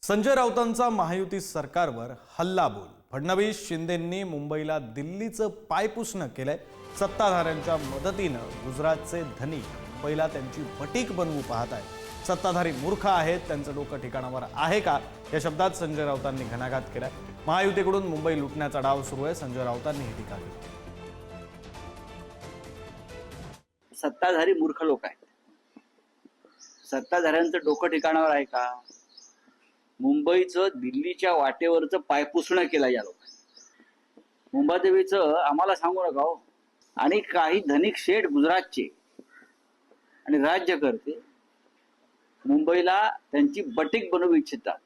संजय राऊतांचा महायुती सरकारवर हल्लाबोल। फडणवीस शिंदेंनी मुंबईला दिल्लीचं पायपुसणं केलंय। सत्ताधाऱ्यांच्या मदतीनं गुजरातचे धनिक मुंबईला त्यांची बटीक बनवू पाहत आहेत। सत्ताधारी मूर्ख आहेत, त्यांचं डोकं ठिकाणावर आहे का, या शब्दात संजय राऊतांनी घणाघात केलाय। महायुतीकडून मुंबई लुटण्याचा डाव सुरू आहे, संजय राऊतांनी ही टीका केली। सत्ताधारी मूर्ख लोक आहेत। सत्ताधाऱ्यांचं डोकं ठिकाणावर आहे का? मुंबईचं दिल्लीच्या वाटेवरचं पायपुसणं केलं या लोकांनी। मुंबादेवीचं आम्हाला सांगू नका हो। आणि काही धनिक शेठ गुजरातचे आणि राज्यकर्ते मुंबईला त्यांची बटीक बनवू इच्छितात,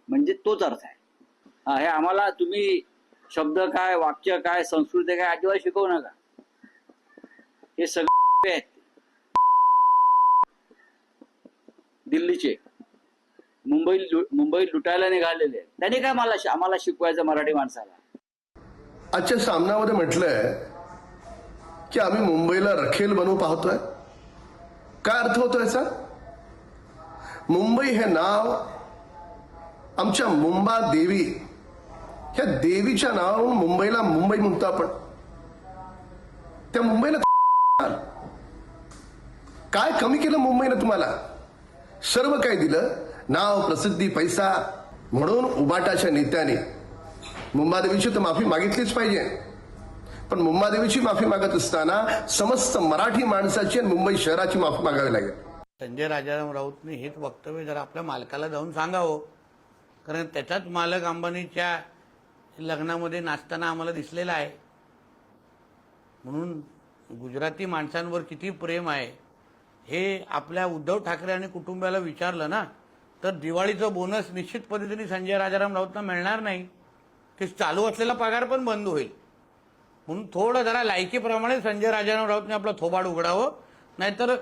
म्हणजे तोच अर्थ आहे। हे आम्हाला तुम्ही शब्द काय, वाक्य काय, संस्कृती काय अजिबात शिकवू नका। हे सगळे आहेत दिल्लीचे, मुंबई लुटायला निघालेले। त्याने काय आम्हाला शिकवायचं मराठी माणसाला? आजच्या सामन्यामध्ये म्हटलंय की आम्ही मुंबईला रखेल बनवू पाहतोय। काय अर्थ होतो याचा? मुंबई हे नाव आमच्या मुंबा देवी, ह्या देवीच्या नावावरून मुंबईला मुंबई म्हणतो आपण। त्या मुंबईला काय कमी केलं मुंबईनं? तुम्हाला सर्व काही दिलं, नाव, प्रसिद्धी, पैसा। म्हणून उबाटाच्या नेत्याने मुंबादेवीची तर माफी मागितलीच पाहिजे, पण मुंबादेवीची माफी मागत असताना समस्त मराठी माणसाची आणि मुंबई शहराची माफी मागावी लागेल। संजय राजाराम राऊतने हेच वक्तव्य जर आपल्या मालकाला जाऊन सांगावं, कारण त्याचाच मालक अंबानीच्या लग्नामध्ये नाचताना आम्हाला दिसलेला आहे। म्हणून गुजराती माणसांवर किती प्रेम आहे हे आपल्या उद्धव ठाकरे आणि कुटुंबाला विचारलं ना, तर दिवाळीचं बोनस निश्चित पद्धतीने संजय राजाराम राऊतना मिळणार नाही, की चालू असलेला पगार पण बंद होईल। म्हणून थोडं जरा लायकीप्रमाणे संजय राजाराम राऊतने आपलं थोबाड उघडावं, नाहीतर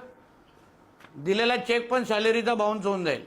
दिलेला चेक पण सॅलरीचा बाउन्स होऊन जाईल।